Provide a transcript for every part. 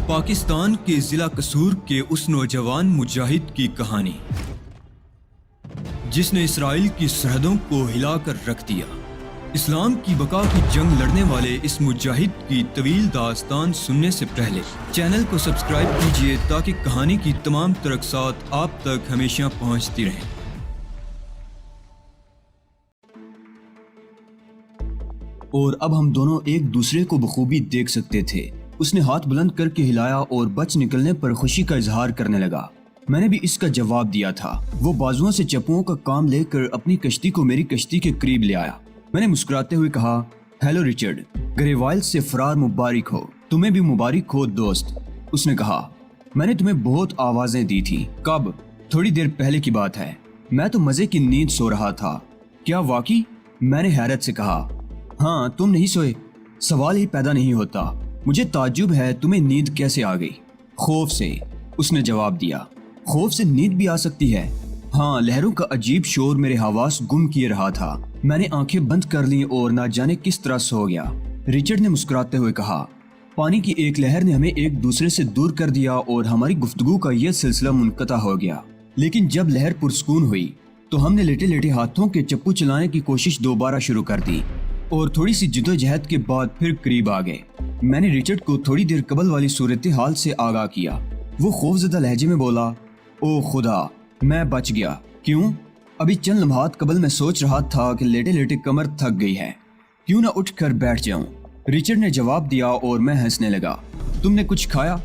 پاکستان کے ضلع قصور کے اس نوجوان مجاہد کی کہانی جس نے اسرائیل کی سرحدوں کو ہلا کر رکھ دیا۔ اسلام کی بقا کی جنگ لڑنے والے اس مجاہد کی طویل داستان سننے سے پہلے چینل کو سبسکرائب کیجیے تاکہ کہانی کی تمام ترقصات آپ تک ہمیشہ پہنچتی رہیں۔ اور اب ہم دونوں ایک دوسرے کو بخوبی دیکھ سکتے تھے۔ اس نے ہاتھ بلند کر کے ہلایا اور بچ نکلنے پر خوشی کا اظہار کرنے لگا۔ میں نے بھی اس کا جواب دیا تھا۔ وہ بازوؤں سے چپوؤں کا کام لے کر اپنی کشتی کو میری کشتی کے قریب لے آیا۔ میں نے مسکراتے ہوئے کہا، ہیلو رچرڈ، گریوائل سے فرار مبارک ہو۔ تمہیں بھی مبارک ہو دوست۔ اس نے کہا، میں نے تمہیں بہت آوازیں دی تھی۔ کب؟ تھوڑی دیر پہلے کی بات ہے۔ میں تو مزے کی نیند سو رہا تھا۔ کیا واقعی؟ میں نے حیرت سے کہا۔ ہاں، تم نہیں سوئے؟ سوال ہی پیدا نہیں ہوتا۔ مجھے تعجب ہے تمہیں نیند کیسے آ گئی؟ خوف سے، اس نے جواب دیا۔ خوف سے نیند بھی آ سکتی ہے؟ ہاں، لہروں کا عجیب شور میرے حواس گم کیے رہا تھا۔ میں نے آنکھیں بند کر لیں اور نہ جانے کس طرح سو گیا۔ رچرڈ نے مسکراتے ہوئے کہا، پانی کی ایک لہر نے ہمیں ایک دوسرے سے دور کر دیا اور ہماری گفتگو کا یہ سلسلہ منقطع ہو گیا۔ لیکن جب لہر پرسکون ہوئی تو ہم نے لیٹے لیٹے ہاتھوں کے چپو چلانے کی کوشش دوبارہ شروع کر دی اور تھوڑی سی جدوجہد کے بعد پھر قریب آ گئے۔ میں نے رچرڈ کو تھوڑی دیر قبل والی صورتحال سے آگاہ کیا۔ وہ خوفزدہ لہجے میں بولا، او خدا، میں بچ گیا۔ کیوں؟ ابھی چند لمحات قبل میں سوچ رہا تھا کہ لیٹے لیٹے کمر تھک گئی ہے، کیوں نہ اٹھ کر بیٹھ جاؤں۔ رچرڈ نے جواب دیا اور میں ہنسنے لگا۔ تم نے کچھ کھایا؟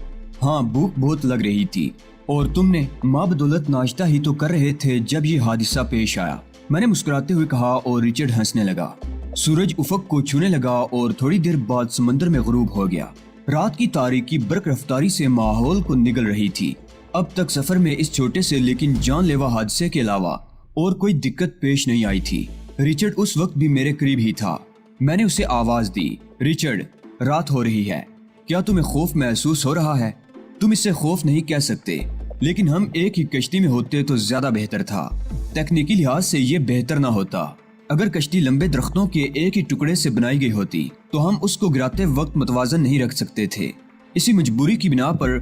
ہاں، بھوک بہت لگ رہی تھی۔ اور تم نے؟ ماں بدولت ناشتہ ہی تو کر رہے تھے جب یہ حادثہ پیش آیا، میں نے مسکراتے ہوئے کہا اور رچرڈ ہنسنے لگا۔ سورج افق کو چھونے لگا اور تھوڑی دیر بعد سمندر میں غروب ہو گیا۔ رات کی تاریکی برق رفتاری سے ماحول کو نگل رہی تھی۔ اب تک سفر میں اس چھوٹے سے لیکن جان لیوا حادثے کے علاوہ اور کوئی دقت پیش نہیں آئی تھی۔ رچرڈ اس وقت بھی میرے قریب ہی تھا۔ میں نے اسے آواز دی، رچرڈ، رات ہو رہی ہے، کیا تمہیں خوف محسوس ہو رہا ہے؟ تم اس سے خوف نہیں کہہ سکتے، لیکن ہم ایک ہی کشتی میں ہوتے تو زیادہ بہتر تھا۔ تکنیکی لحاظ سے یہ بہتر نہ ہوتا۔ اگر کشتی لمبے درختوں کے ایک ہی ٹکڑے سے بنائی گئی ہوتی تو ہم اس کو گراتے وقت متوازن نہیں رکھ سکتے تھے۔ اسی مجبوری کی بنا پر،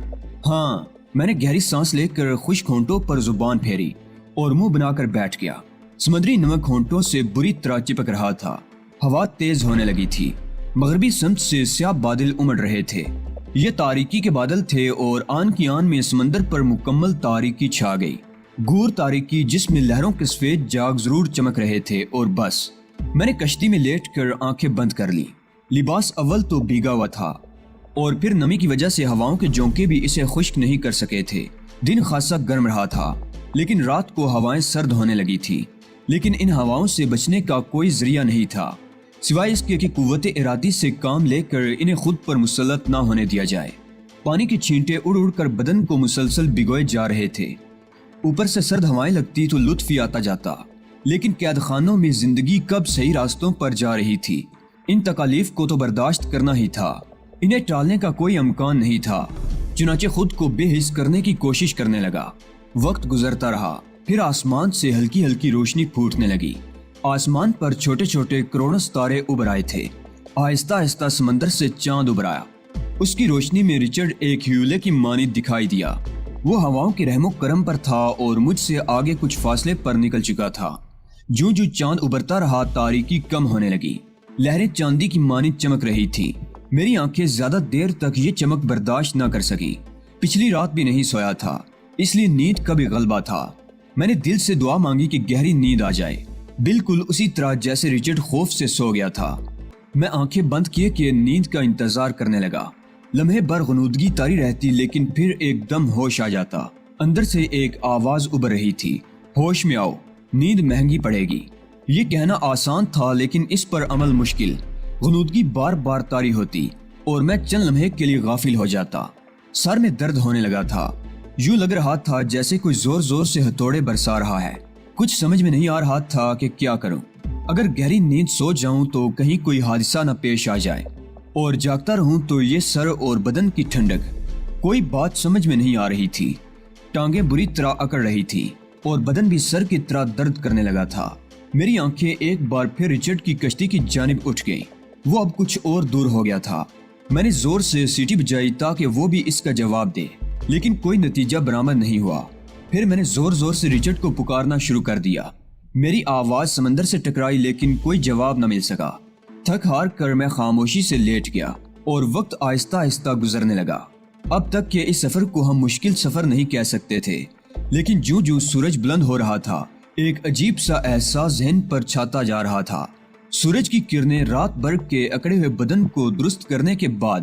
ہاں، میں نے گہری سانس لے کر خشک ہونٹوں پر زبان پھیری اور منہ بنا کر بیٹھ گیا۔ سمندری نمک ہونٹوں سے بری طرح چپک رہا تھا۔ ہوا تیز ہونے لگی تھی۔ مغربی سمت سے سیاہ بادل امڑ رہے تھے۔ یہ تاریکی کے بادل تھے اور آن کی آن میں سمندر پر مکمل تاریکی چھا گئی۔ گور تاریکی جس میں لہروں کے سفید جاگ ضرور چمک رہے تھے اور بس۔ میں نے کشتی میں لیٹ کر آنکھیں بند کر لی۔ لباس اول تو بھیگا ہوا تھا اور پھر نمی کی وجہ سے ہواؤں کے جھونکے بھی اسے خشک نہیں کر سکے تھے۔ دن خاصا گرم رہا تھا لیکن رات کو ہوائیں سرد ہونے لگی تھی۔ لیکن ان ہواؤں سے بچنے کا کوئی ذریعہ نہیں تھا سوائے اس کے کہ قوت ارادی سے کام لے کر انہیں خود پر مسلط نہ ہونے دیا جائے۔ پانی کی چھینٹیں اڑ اڑ کر بدن کو مسلسل بھگوئے جا رہے تھے۔ اوپر سے سرد ہوائیں لگتی تو لطف ہی آتا جاتا، لیکن قید خانوں میں زندگی کب صحیح راستوں پر جا رہی تھی۔ ان تکالیف کو تو برداشت کرنا ہی تھا، انہیں ٹالنے کا کوئی امکان نہیں تھا۔ چنانچہ خود کو بے حس کرنے کی کوشش کرنے لگا۔ وقت گزرتا رہا، پھر آسمان سے ہلکی ہلکی روشنی پھوٹنے لگی۔ آسمان پر چھوٹے چھوٹے کروڑوں ستارے ابھر آئے تھے۔ آہستہ آہستہ سمندر سے چاند ابھر آیا۔ اس کی روشنی میں رچرڈ ایک ہیولے کی مانند دکھائی دیا۔ وہ ہواؤں کے رحم و کرم پر تھا اور مجھ سے آگے کچھ فاصلے پر نکل چکا تھا۔ جوں جوں چاند ابھرتا رہا تاریکی کم ہونے لگی۔ لہریں چاندی کی مانند چمک رہی تھی۔ میری آنکھیں زیادہ دیر تک یہ چمک برداشت نہ کر سکی۔ پچھلی رات بھی نہیں سویا تھا، اس لیے نیند کا بھی غلبہ تھا۔ میں نے دل سے دعا مانگی کہ گہری نیند آ جائے، بالکل اسی طرح جیسے رچرڈ خوف سے سو گیا تھا۔ میں آنکھیں بند کیے کہ نیند کا انتظار کرنے لگا۔ لمحے بھر غنودگی طاری رہتی لیکن پھر ایک دم ہوش آ جاتا۔ اندر سے ایک آواز ابھر رہی تھی، ہوش میں آؤ، نیند مہنگی پڑے گی۔ یہ کہنا آسان تھا لیکن اس پر عمل مشکل۔ غنودگی بار بار طاری ہوتی اور میں چند لمحے کے لیے غافل ہو جاتا۔ سر میں درد ہونے لگا تھا، یوں لگ رہا تھا جیسے کوئی زور زور سے ہتھوڑے برسا رہا ہے۔ کچھ سمجھ میں نہیں آ رہا تھا کہ کیا کروں۔ اگر گہری نیند سو جاؤں تو کہیں کوئی حادثہ نہ پیش آ جائے، اور جاگتا رہوں تو یہ سر اور بدن کی ٹھنڈک۔ کوئی بات سمجھ میں نہیں آ رہی تھی۔ ٹانگیں بری طرح اکڑ رہی تھی اور بدن بھی سر کی طرح درد کرنے لگا تھا۔ میری آنکھیں ایک بار پھر رچرڈ کی کشتی کی جانب اٹھ گئیں۔ وہ اب کچھ اور دور ہو گیا تھا۔ میں نے زور سے سیٹی بجائی تاکہ وہ بھی اس کا جواب دے، لیکن کوئی نتیجہ برآمد نہیں ہوا۔ پھر میں نے زور زور سے رچرڈ کو پکارنا شروع کر دیا۔ میری آواز سمندر سے ٹکرائی لیکن کوئی جواب نہ مل سکا۔ تھک ہار کر میں خاموشی سے لیٹ گیا اور وقت آہستہ آہستہ گزرنے لگا۔ اب تک کہ اس سفر کو ہم مشکل سفر نہیں کہہ سکتے تھے، لیکن جوں جوں سورج بلند ہو رہا تھا ایک عجیب سا احساس ذہن پر چھاتا جا رہا تھا۔ سورج کی کرنیں رات بھر کے اکڑے ہوئے بدن کو درست کرنے کے بعد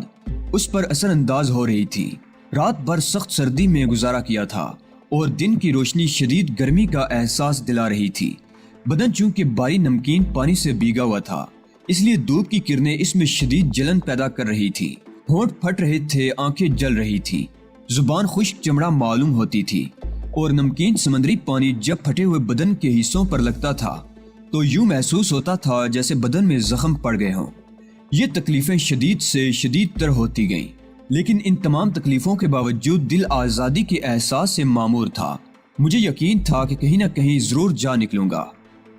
اس پر اثر انداز ہو رہی تھی۔ رات بھر سخت سردی میں گزارا کیا تھا اور دن کی روشنی شدید گرمی کا احساس دلا رہی تھی۔ بدن چونکہ بھاری نمکین پانی سے بھیگا ہوا تھا، اس لیے دھوپ کی کرنیں اس میں شدید جلن پیدا کر رہی تھی۔ ہونٹ پھٹ رہے تھے، آنکھیں جل رہی تھی، زبان خشک چمڑا معلوم ہوتی تھی، اور نمکین سمندری پانی جب پھٹے ہوئے بدن کے حصوں پر لگتا تھا تو یوں محسوس ہوتا تھا جیسے بدن میں زخم پڑ گئے ہوں۔ یہ تکلیفیں شدید سے شدید تر ہوتی گئیں، لیکن ان تمام تکلیفوں کے باوجود دل آزادی کے احساس سے معمور تھا۔ مجھے یقین تھا کہ کہیں نہ کہیں ضرور جا نکلوں گا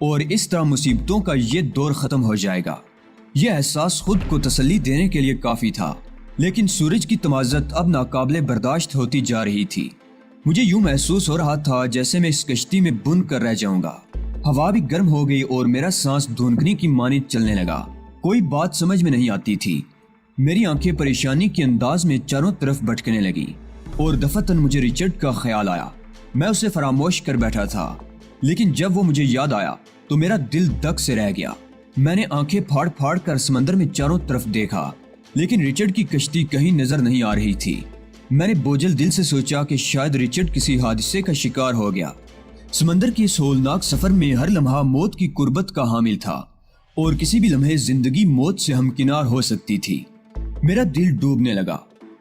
اور اس طرح مصیبتوں کا یہ دور ختم ہو جائے گا۔ یہ احساس خود کو تسلی دینے کے لیے کافی تھا، لیکن سورج کی تمازت اب ناقابل برداشت ہوتی جا رہی تھی۔ مجھے یوں محسوس ہو رہا تھا جیسے میں اس کشتی میں بن کر رہ جاؤں گا۔ ہوا بھی گرم ہو گئی اور میرا سانس دھندکنی کی مانند چلنے لگا۔ کوئی بات سمجھ میں نہیں آتی تھی۔ میری آنکھیں پریشانی کے انداز میں چاروں طرف بھٹکنے لگی اور دفعتاً مجھے رچرڈ کا خیال آیا۔ میں اسے فراموش کر بیٹھا تھا، لیکن جب وہ مجھے یاد آیا تو میرا دل دک سے رہ گیا۔ میں نے آنکھیں پھاڑ پھاڑ کر سمندر میں چاروں طرف دیکھا، لیکن رچرڈ کی کشتی کہیں نظر نہیں آ رہی تھی۔ میں نے بوجھل دل سے سوچا کہ شاید رچرڈ کسی حادثے کا شکار ہو گیا۔ سمندر کے اس ہولناک سفر میں ہر لمحہ موت کی قربت کا حامل تھا اور کسی بھی لمحے زندگی موت سے ہمکنار ہو سکتی تھی۔ میرا دل ڈوبنے لگا۔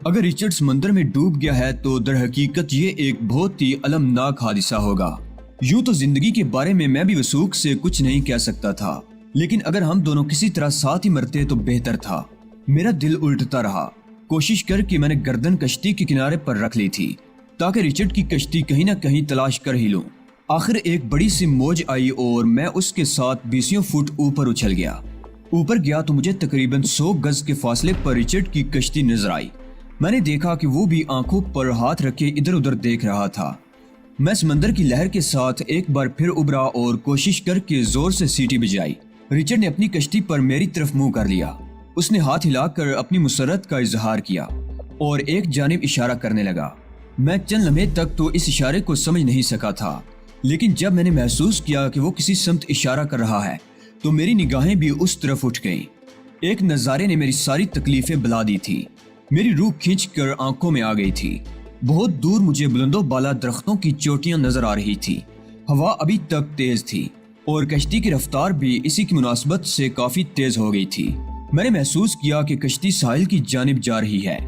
اگر رچرڈ سمندر میں ڈوب گیا ہے تو در حقیقت یہ ایک بہت ہی المناک حادثہ ہوگا۔ یوں تو زندگی کے بارے میں بھی وثوق سے کچھ نہیں کہہ سکتا تھا، لیکن اگر ہم دونوں کسی طرح ساتھ ہی مرتے تو بہتر تھا۔ میرا دل الٹتا رہا۔ کوشش کر کے میں نے گردن کشتی کے کنارے پر رکھ لی تھی تاکہ رچرڈ کی کشتی کہیں نہ کہیں تلاش کر ہی لوں۔ آخر ایک بڑی سی موج آئی اور میں اس کے ساتھ 20 فٹ اوپر اچھل گیا۔ اوپر گیا تو مجھے تقریباً 100 گز کے فاصلے پر رچرڈ کی کشتی نظر آئی۔ میں نے دیکھا کہ وہ بھی آنکھوں پر ہاتھ رکھے ادھر ادھر دیکھ رہا تھا۔ میں سمندر کی لہر کے ساتھ ایک بار پھر ابھرا اور کوشش کر کے زور سے سیٹی بجائی۔ رچرڈ نے اپنی کشتی پر میری طرف منہ کر لیا۔ اس نے ہاتھ ہلا کر اپنی مسرت کا اظہار کیا اور ایک جانب اشارہ کرنے لگا۔ میں چند لمحے تک تو اس اشارے کو سمجھ نہیں سکا تھا، لیکن جب میں نے محسوس کیا کہ وہ کسی سمت اشارہ کر رہا ہے تو میری نگاہیں بھی اس طرف اٹھ گئیں۔ ایک نظارے نے میری ساری تکلیفیں بلا دی تھی۔ میری روح کھینچ کر آنکھوں میں آ گئی تھی۔ بہت دور مجھے بلند و بالا درختوں کی چوٹیاں نظر آ رہی تھی۔ ہوا ابھی تک تیز تھی اور کشتی کی رفتار بھی اسی کی مناسبت سے کافی تیز ہو گئی تھی۔ میں نے محسوس کیا کہ کشتی ساحل کی جانب جا رہی ہے۔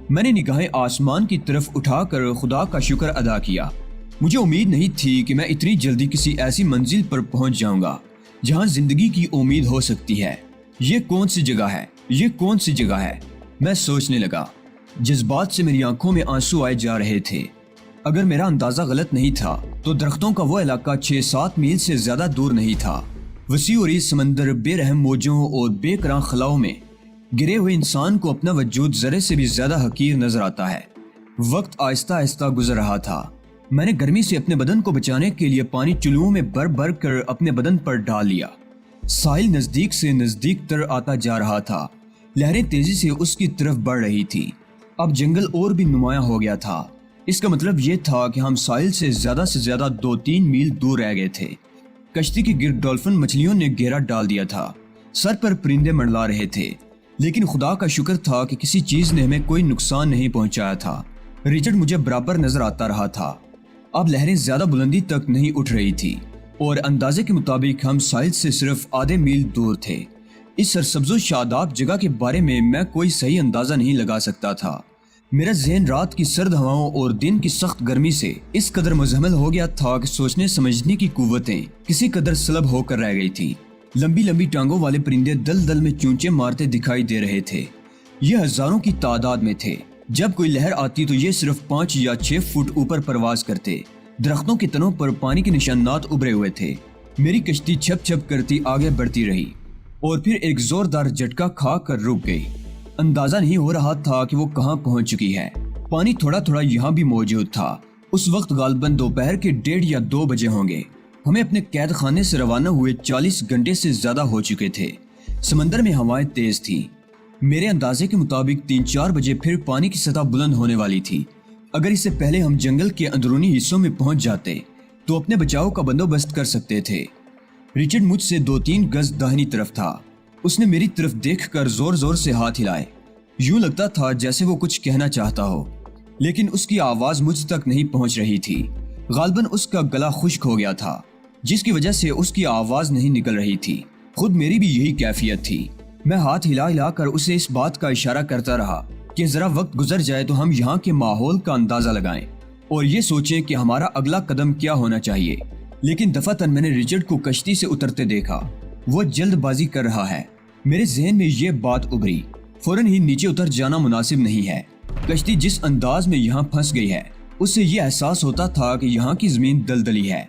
میں نے نگاہیں آسمان کی طرف اٹھا کر خدا کا شکر ادا کیا۔ مجھے امید نہیں تھی کہ میں اتنی جلدی کسی ایسی منزل پر پہنچ جاؤں گا جہاں زندگی کی امید ہو سکتی ہے۔ یہ کون سی جگہ ہے؟ یہ کون سی جگہ ہے؟ میں سوچنے لگا۔ جذبات سے میری آنکھوں میں آنسو آئے جا رہے تھے۔ اگر میرا اندازہ غلط نہیں تھا تو درختوں کا وہ علاقہ 6-7 میل سے زیادہ دور نہیں تھا۔ وسیع و عریض سمندر بے رحم موجوں اور بے کراں خلاؤں میں گرے ہوئے انسان کو اپنا وجود ذرے سے بھی زیادہ حقیر نظر آتا ہے۔ وقت آہستہ آہستہ گزر رہا تھا۔ میں نے گرمی سے اپنے بدن کو بچانے کے لیے پانی چلوؤں میں بھر بھر کر اپنے بدن پر ڈال لیا۔ ساحل نزدیک سے نزدیک تر آتا جا رہا تھا۔ لہریں تیزی سے اس کی طرف بڑھ رہی تھی۔ اب جنگل اور بھی نمایاں ہو گیا تھا۔ اس کا مطلب یہ تھا کہ ہم ساحل سے زیادہ 2-3 میل دور رہ گئے تھے۔ کشتی کے گرد ڈولفن مچھلیوں نے گھیرا ڈال دیا تھا۔ سر پر پرندے منڈلا رہے تھے، لیکن خدا کا شکر تھا کہ کسی چیز نے ہمیں کوئی نقصان نہیں پہنچایا تھا۔ رچرڈ مجھے برابر نظر آتا رہا تھا۔ اب لہریں زیادہ بلندی تک نہیں اٹھ رہی تھی اور اندازے کے مطابق ہم ساحل سے صرف آدھے میل دور تھے۔ اس سرسبز و شاداب جگہ کے بارے میں کوئی صحیح اندازہ نہیں لگا سکتا تھا۔ میرا ذہن رات کی سرد ہواؤں اور دن کی سخت گرمی سے اس قدر مزمل ہو گیا تھا کہ سوچنے سمجھنے کی قوتیں کسی قدر سلب ہو کر رہ گئی تھی۔ لمبی لمبی ٹانگوں والے پرندے دل دل میں چونچے مارتے دکھائی دے رہے تھے۔ یہ ہزاروں کی تعداد میں تھے۔ جب کوئی لہر آتی تو یہ صرف 5 یا 6 فٹ اوپر پرواز کرتے۔ درختوں کے تنوں پر پانی کے نشانات ابھرے ہوئے تھے۔ میری کشتی چھپ چھپ کرتی آگے بڑھتی رہی اور پھر ایک زوردار جھٹکا کھا کر رک گئی۔ اندازہ نہیں ہو رہا تھا کہ وہ کہاں پہنچ چکی ہے۔ پانی تھوڑا تھوڑا یہاں بھی موجود تھا۔ اس وقت غالباً دوپہر کے 1:30 یا 2 بجے ہوں گے۔ ہمیں اپنے قید خانے سے روانہ ہوئے 40 گھنٹے سے زیادہ ہو چکے تھے۔ سمندر میں ہوائیں تیز تھیں۔ میرے اندازے کے مطابق 3-4 بجے پھر پانی کی سطح بلند ہونے والی تھی۔ اگر اس سے پہلے ہم جنگل کے اندرونی حصوں میں پہنچ جاتے تو اپنے بچاؤ کا بندوبست کر سکتے تھے۔ رچرڈ مجھ سے 2-3 گز داہنی طرف تھا۔ اس نے میری طرف دیکھ کر زور زور سے ہاتھ ہلائے۔ یوں لگتا تھا جیسے وہ کچھ کہنا چاہتا ہو، لیکن اس کی آواز مجھ تک نہیں پہنچ رہی تھی۔ غالباً اس کا گلا خشک ہو گیا تھا، جس کی وجہ سے اس کی آواز نہیں نکل رہی تھی۔ خود میری بھی یہی کیفیت تھی۔ میں ہاتھ ہلا ہلا کر اسے اس بات کا اشارہ کرتا رہا کہ ذرا وقت گزر جائے تو ہم یہاں کے ماحول کا اندازہ لگائیں اور یہ سوچیں کہ ہمارا اگلا قدم کیا ہونا چاہیے۔ لیکن دفعتاً میں نے رچرڈ کو کشتی سے اترتے دیکھا۔ وہ جلد بازی کر رہا ہے۔ میرے ذہن میں یہ بات ابھری، فوراً ہی نیچے اتر جانا مناسب نہیں ہے۔ کشتی جس انداز میں یہاں پھنس گئی ہے، اس سے یہ احساس ہوتا تھا کہ یہاں کی زمین دلدلی ہے۔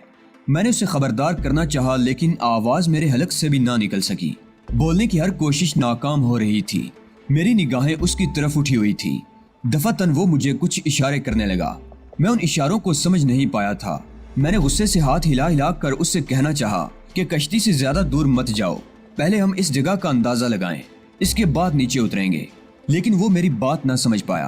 میں نے اسے خبردار کرنا چاہا، لیکن آواز میرے حلق سے بھی نہ نکل سکی۔ بولنے کی ہر کوشش ناکام ہو رہی تھی۔ میری نگاہیں اس کی طرف اٹھی ہوئی تھی۔ دفعتاً وہ مجھے کچھ اشارے کرنے لگا۔ میں ان اشاروں کو سمجھ نہیں پایا تھا۔ میں نے غصے سے ہاتھ ہلا ہلا کر اس سے کہنا چاہا کہ کشتی سے زیادہ دور مت جاؤ، پہلے ہم اس جگہ کا اندازہ لگائیں، اس کے بعد نیچے اتریں گے۔ لیکن وہ میری بات نہ سمجھ پایا۔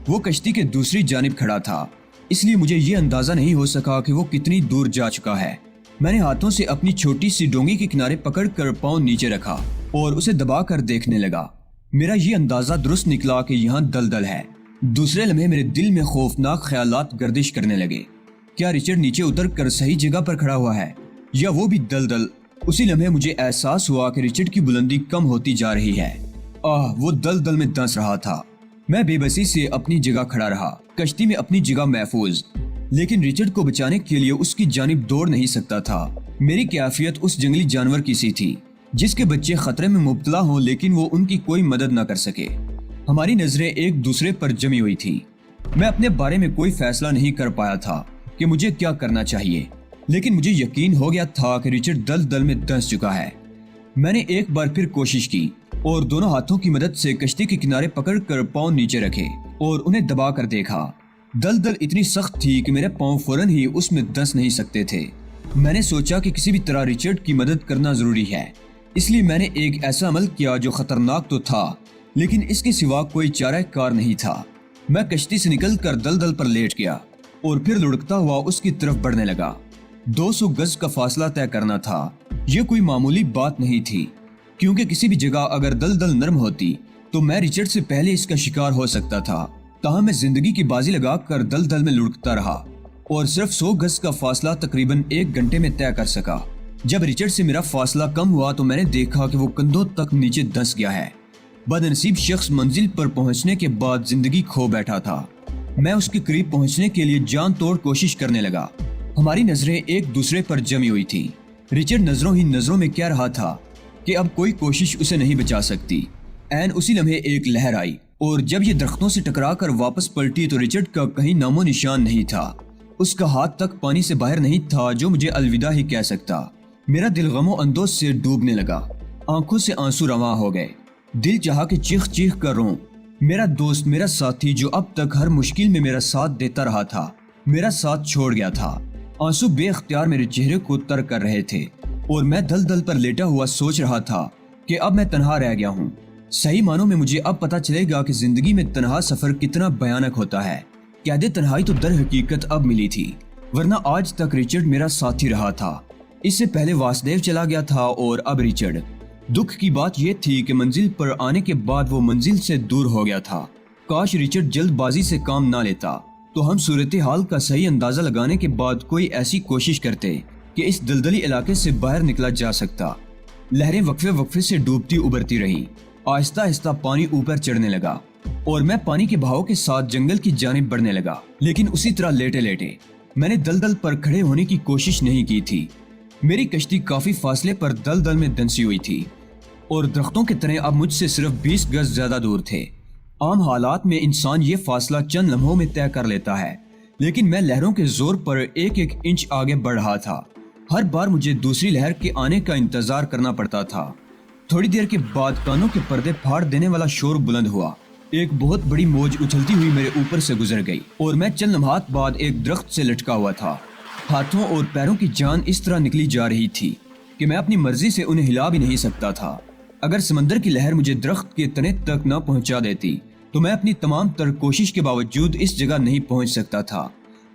وہ کشتی کے دوسری جانب کھڑا تھا، اس لیے مجھے یہ اندازہ نہیں ہو سکا کہ وہ کتنی دور جا چکا ہے۔ میں نے ہاتھوں سے اپنی چھوٹی سی ڈونگی کے کنارے پکڑ کر پاؤں نیچے رکھا اور اسے دبا کر دیکھنے لگا۔ میرا یہ اندازہ درست نکلا کہ یہاں دلدل ہے۔ دوسرے لمحے میرے دل میں خوفناک خیالات گردش کرنے لگے۔ کیا رچرڈ نیچے اتر کر صحیح جگہ پر کھڑا ہوا ہے، یا وہ بھی دلدل؟ اسی لمحے مجھے احساس ہوا کہ رچرڈ کی بلندی کم ہوتی جا رہی ہے۔ وہ دلدل میں دھنس رہا تھا۔ میں بے بسی سے اپنی جگہ کھڑا رہا، کشتی میں اپنی جگہ محفوظ، لیکن رچرڈ کو بچانے کے لیے اس کی جانب دوڑ نہیں سکتا تھا۔ میری کیفیت اس جنگلی جانور کی سی تھی جس کے بچے خطرے میں مبتلا ہوں لیکن وہ ان کی کوئی مدد نہ کر سکے۔ ہماری نظریں ایک دوسرے پر جمی ہوئی تھی۔ میں اپنے بارے میں کوئی فیصلہ نہیں کر پایا تھا کہ مجھے کیا کرنا چاہیے، لیکن مجھے یقین ہو گیا تھا کہ رچرڈ دلدل میں دھنس چکا ہے۔ میں نے ایک بار پھر کوشش کی اور دونوں ہاتھوں کی مدد سے کشتی کے کنارے پکڑ کر پاؤں نیچے رکھے اور انہیں دبا کر دیکھا۔ دلدل اتنی سخت تھی کہ میرے پاؤں فوراً ہی اس میں دھنس نہیں سکتے تھے۔ میں نے سوچا کہ کسی بھی طرح رچرڈ کی مدد کرنا ضروری ہے، اس لیے میں نے ایک ایسا عمل کیا جو خطرناک تو تھا، لیکن اس کے سوا کوئی چارہ کار نہیں تھا۔ میں کشتی سے نکل کر دلدل پر لیٹ گیا اور پھر لڑکتا ہوا اس کی طرف بڑھنے لگا۔ 200 گز کا فاصلہ طے کرنا تھا۔ یہ کوئی معمولی بات نہیں تھی، کیونکہ کسی بھی جگہ اگر دلدل نرم ہوتی تو میں رچرڈ سے پہلے اس کا شکار ہو سکتا تھا۔ تاہم میں زندگی کی بازی لگا کر دلدل میں لڑکتا رہا اور صرف 100 گز کا فاصلہ تقریباً 1 گھنٹے میں طے کر سکا۔ جب رچرڈ سے میرا فاصلہ کم ہوا تو میں نے دیکھا کہ وہ کندھوں تک نیچے دھنس گیا ہے۔ بدنصیب شخص منزل پر پہنچنے کے بعد زندگی کھو بیٹھا تھا۔ میں اس کے قریب پہنچنے کے لیے جان توڑ کوشش کرنے لگا۔ ہماری نظریں ایک دوسرے پر جمی ہوئی تھی۔ رچرڈ نظروں ہی نظروں میں کہہ رہا تھا کہ اب کوئی کوشش اسے نہیں بچا سکتی۔ عین اسی لمحے ایک لہر آئی اور جب یہ درختوں سے ٹکرا کر واپس پلٹی تو رچرڈ کا کہیں نام و نشان نہیں تھا۔ اس کا ہاتھ تک پانی سے باہر نہیں تھا جو مجھے الوداع ہی کہہ سکتا۔ میرا دل غم و اندوز سے ڈوبنے لگا، آنکھوں سے آنسو رواں ہو گئے۔ دل چاہا کہ چیخ چیخ کر روں۔ میرا دوست، میرا ساتھی جو اب تک ہر مشکل میں میرا ساتھ دیتا رہا تھا، میرا ساتھ چھوڑ گیا تھا۔ آنسو بے اختیار میرے چہرے کو تر کر رہے تھے اور میں دلدل پر لیٹا ہوا سوچ رہا تھا کہ اب میں تنہا رہ گیا ہوں۔ صحیح معنوں میں مجھے اب پتہ چلے گا کہ زندگی میں تنہا سفر کتنا بھیانک ہوتا ہے۔ قید تنہائی تو در حقیقت اب ملی تھی، ورنہ آج تک رچرڈ میرا ساتھی رہا تھا۔ اس سے پہلے واسدیو چلا گیا تھا اور اب رچرڈ۔ دکھ کی بات یہ تھی کہ منزل پر آنے کے بعد وہ منزل سے دور ہو گیا تھا۔ کاش رچرڈ جلد بازی سے کام نہ لیتا تو ہم صورتحال کا صحیح اندازہ لگانے کے بعد کوئی ایسی کوشش کرتے کہ اس دلدلی علاقے سے باہر نکلا جا سکتا۔ لہریں وقفے وقفے سے ڈوبتی ابھرتی رہیں۔ آہستہ آہستہ پانی اوپر چڑھنے لگا اور میں پانی کے بہاؤ کے ساتھ جنگل کی جانب بڑھنے لگا، لیکن اسی طرح لیٹے لیٹے۔ میں نے دلدل پر کھڑے ہونے کی کوشش نہیں کی تھی۔ میری کشتی کافی فاصلے پر دلدل میں دھنسی ہوئی تھی اور درختوں کے تنے اب مجھ سے صرف 20 گز زیادہ دور تھے۔ عام حالات میں انسان یہ فاصلہ چند لمحوں میں طے کر لیتا ہے، لیکن میں لہروں کے زور پر ایک ایک انچ آگے بڑھ رہا تھا۔ ہر بار مجھے دوسری لہر کے آنے کا انتظار کرنا پڑتا تھا۔ تھوڑی دیر کے بعد کانوں کے پردے پھاڑ دینے والا شور بلند ہوا۔ ایک بہت بڑی موج اچھلتی ہوئی میرے اوپر سے گزر گئی اور میں چند لمحات بعد ایک درخت سے لٹکا ہوا تھا۔ ہاتھوں اور پیروں کی جان اس طرح نکلی جا رہی تھی کہ میں اپنی مرضی سے انہیں ہلا بھی نہیں سکتا تھا۔ اگر سمندر کی لہر مجھے درخت کے تنے تک نہ پہنچا دیتی تو میں اپنی تمام تر کوشش کے باوجود اس جگہ نہیں پہنچ سکتا تھا۔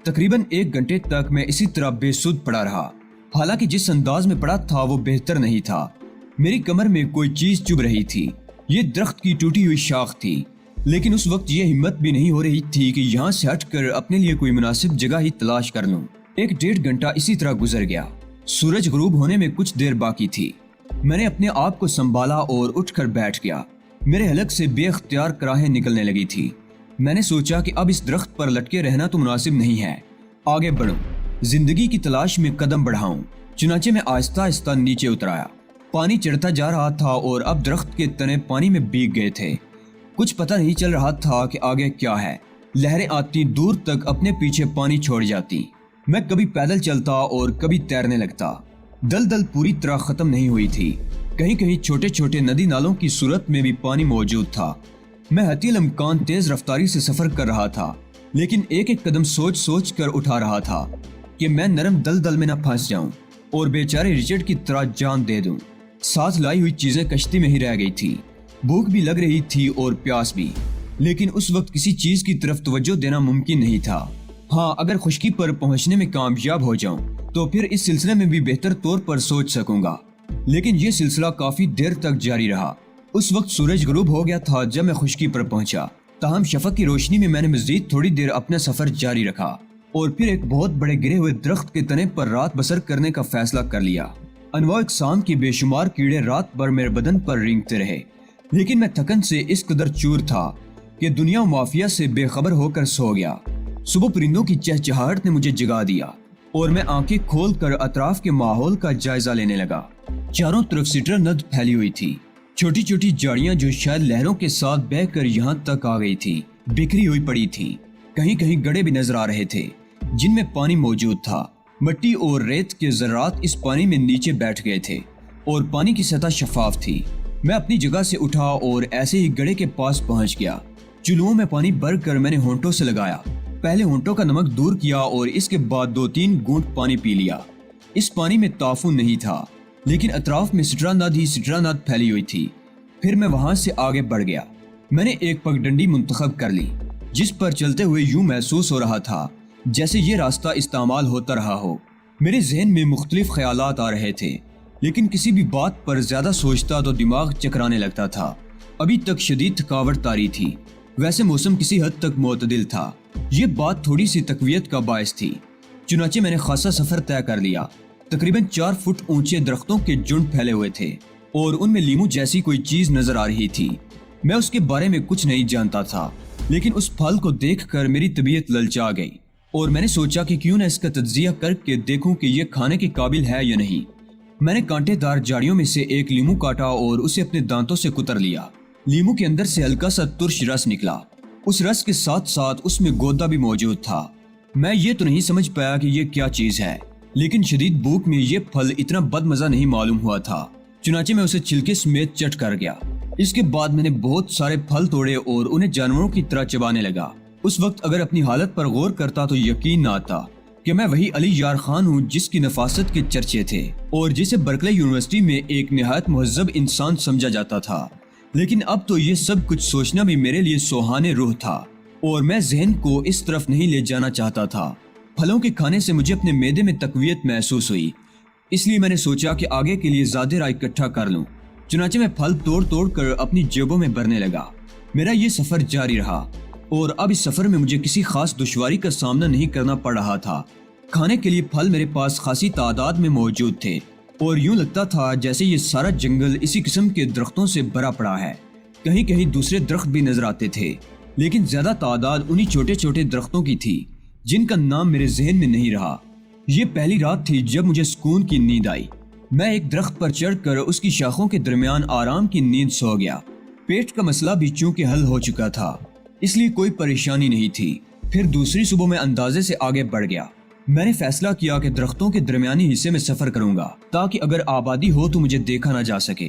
تقریباً 1 گھنٹے تک میں اسی طرح بے سود پڑا رہا، حالانکہ جس انداز میں پڑا تھا وہ بہتر نہیں تھا۔ میری کمر میں کوئی چیز چبھ رہی تھی، یہ درخت کی ٹوٹی ہوئی شاخ تھی، لیکن اس وقت یہ ہمت بھی نہیں ہو رہی تھی کہ یہاں سے ہٹ کر اپنے لیے کوئی مناسب جگہ ہی تلاش کر لوں۔ 1.5 گھنٹہ اسی طرح گزر گیا۔ سورج غروب ہونے میں کچھ دیر باقی تھی۔ میں نے اپنے آپ کو سنبھالا اور اٹھ کر بیٹھ گیا۔ میرے حلق سے بے اختیار کراہیں نکلنے لگی تھی۔ میں نے سوچا کہ اب اس درخت پر لٹکے رہنا تو مناسب نہیں ہے، آگے بڑھوں، زندگی کی تلاش میں قدم بڑھاؤں۔ چنانچہ میں آہستہ آہستہ نیچے اتر آیا۔ پانی چڑھتا جا رہا تھا اور اب درخت کے تنے پانی میں بھیگ گئے تھے۔ کچھ پتہ نہیں چل رہا تھا کہ آگے کیا ہے۔ لہریں آتی دور تک اپنے پیچھے پانی چھوڑ جاتی۔ میں کبھی پیدل چلتا اور کبھی تیرنے لگتا۔ دلدل پوری طرح ختم نہیں ہوئی تھی، کہیں کہیں چھوٹے چھوٹے ندی نالوں کی صورت میں بھی پانی موجود تھا۔ میں حتی الامکان تیز رفتاری سے سفر کر رہا تھا، لیکن ایک ایک قدم سوچ سوچ کر اٹھا رہا تھا کہ میں نرم دلدل میں نہ پھنس جاؤں اور بیچارے رچرڈ کی طرح جان دے دوں۔ ساتھ لائی ہوئی چیزیں کشتی میں ہی رہ گئی تھی، بھوک بھی لگ رہی تھی اور پیاس بھی، لیکن اس وقت کسی چیز کی طرف توجہ دینا ممکن نہیں تھا۔ ہاں، اگر خشکی پر پہنچنے میں کامیاب ہو جاؤں تو پھر اس سلسلے میں بھی بہتر طور پر سوچ سکوں گا، لیکن یہ سلسلہ کافی دیر تک جاری رہا۔ اس وقت سورج غروب ہو گیا تھا جب میں خشکی پر پہنچا، تاہم شفق کی روشنی میں نے مزید تھوڑی دیر اپنا سفر جاری رکھا اور پھر ایک بہت بڑے گرے ہوئے درخت کے تنے پر رات بسر کرنے کا فیصلہ کر لیا۔ انواع اقسام کے بے شمار کیڑے رات بھر میرے بدن پر رینگتے رہے، لیکن میں تھکن سے اس قدر چور تھا کہ دنیا و مافیا سے بے خبر ہو کر سو گیا۔ صبح پرندوں کی چہچہاہٹ نے مجھے جگا دیا اور میں آنکھیں کھول کر اطراف کے ماحول کا جائزہ لینے لگا۔ چاروں طرف سٹر ند پھیلی ہوئی تھی، چھوٹی چھوٹی جاڑیاں جو شاید لہروں کے ساتھ بہہ کر یہاں تک آ گئی تھی بکھری ہوئی پڑی تھی۔ کہیں کہیں گڑے بھی نظر آ رہے تھے جن میں پانی موجود تھا۔ مٹی اور ریت کے ذرات اس پانی میں نیچے بیٹھ گئے تھے اور پانی کی سطح شفاف تھی۔ میں اپنی جگہ سے اٹھا اور ایسے ہی گڑے کے پاس پہنچ گیا۔ چلوؤں میں پانی بھر کر میں نے ہونٹوں سے لگایا، پہلے ہونٹوں کا نمک دور کیا اور اس کے بعد 2-3 گھونٹ پانی پی لیا۔ اس پانی میں تعفن نہیں تھا، لیکن اطراف میں سٹراناد ہی سٹراناد پھیلی ہوئی تھی۔ پھر میں وہاں سے آگے بڑھ گیا۔ میں نے ایک پگڈنڈی منتخب کر لی جس پر چلتے ہوئے یوں محسوس ہو رہا تھا جیسے یہ راستہ استعمال ہوتا رہا ہو۔ میرے ذہن میں مختلف خیالات آ رہے تھے، لیکن کسی بھی بات پر زیادہ سوچتا تو دماغ چکرانے لگتا تھا۔ ابھی تک شدید تھکاوٹ طاری تھی، ویسے موسم کسی حد تک معتدل تھا، یہ بات تھوڑی سی تقویت کا باعث تھی۔ چنانچہ میں نے خاصا سفر طے کر لیا۔ تقریباً 4 فٹ اونچے درختوں کے جھنڈ پھیلے ہوئے تھے اور ان میں لیمو جیسی کوئی چیز نظر آ رہی تھی۔ میں اس کے بارے میں کچھ نہیں جانتا تھا، لیکن اس پھل کو دیکھ کر میری طبیعت للچا گئی اور میں نے سوچا کہ کیوں نہ اس کا تجزیہ کر کے دیکھوں کہ یہ کھانے کے قابل ہے یا نہیں۔ میں نے کانٹے دار جاڑیوں میں سے ایک لیمو کاٹا اور اسے اپنے دانتوں سے کتر لیا۔ لیمو کے اندر سے ہلکا سا ترش رس نکلا، اس رس کے ساتھ ساتھ اس میں گودا بھی موجود تھا۔ میں یہ تو نہیں سمجھ پایا کہ یہ کیا چیز ہے، لیکن شدید بھوک میں یہ پھل اتنا بد مزہ نہیں معلوم ہوا تھا، چنانچہ میں اسے چھلکے سمیت چٹ کر گیا۔ اس کے بعد میں نے بہت سارے پھل توڑے اور انہیں جانوروں کی طرح چبانے لگا۔ اس وقت اگر اپنی حالت پر غور کرتا تو یقین نہ آتا کہ میں وہی علی یار خان ہوں جس کی نفاست کے چرچے تھے اور جسے برکلے یونیورسٹی میں ایک نہایت مہذب انسان سمجھا جاتا تھا۔ لیکن اب تو یہ سب کچھ سوچنا بھی میرے لیے سوہانے روح تھا اور میں ذہن کو اس طرف نہیں لے جانا چاہتا تھا۔ پھلوں کے کھانے سے مجھے اپنے معدے میں تقویت محسوس ہوئی، اس لیے میں نے سوچا کہ آگے کے لیے زیادہ رائے اکٹھا کر لوں۔ چنانچہ میں پھل توڑ توڑ کر اپنی جیبوں میں بھرنے لگا۔ میرا یہ سفر جاری رہا اور اب اس سفر میں مجھے کسی خاص دشواری کا سامنا نہیں کرنا پڑ رہا تھا۔ کھانے کے لیے پھل میرے پاس خاصی تعداد میں موجود تھے اور یوں لگتا تھا جیسے یہ سارا جنگل اسی قسم کے درختوں سے بھرا پڑا ہے۔ کہیں کہیں دوسرے درخت بھی نظر آتے تھے، لیکن زیادہ تعداد انہی چھوٹے چھوٹے درختوں کی تھی جن کا نام میرے ذہن میں نہیں رہا۔ یہ پہلی رات تھی جب مجھے سکون کی نیند آئی۔ میں ایک درخت پر چڑھ کر اس کی شاخوں کے درمیان آرام کی نیند سو گیا۔ پیٹ کا مسئلہ بھی چونکہ حل ہو چکا تھا، اس لیے کوئی پریشانی نہیں تھی۔ پھر دوسری صبح میں اندازے سے آگے بڑھ گیا۔ میں نے فیصلہ کیا کہ درختوں کے درمیانی حصے میں سفر کروں گا تاکہ اگر آبادی ہو تو مجھے دیکھا نہ جا سکے۔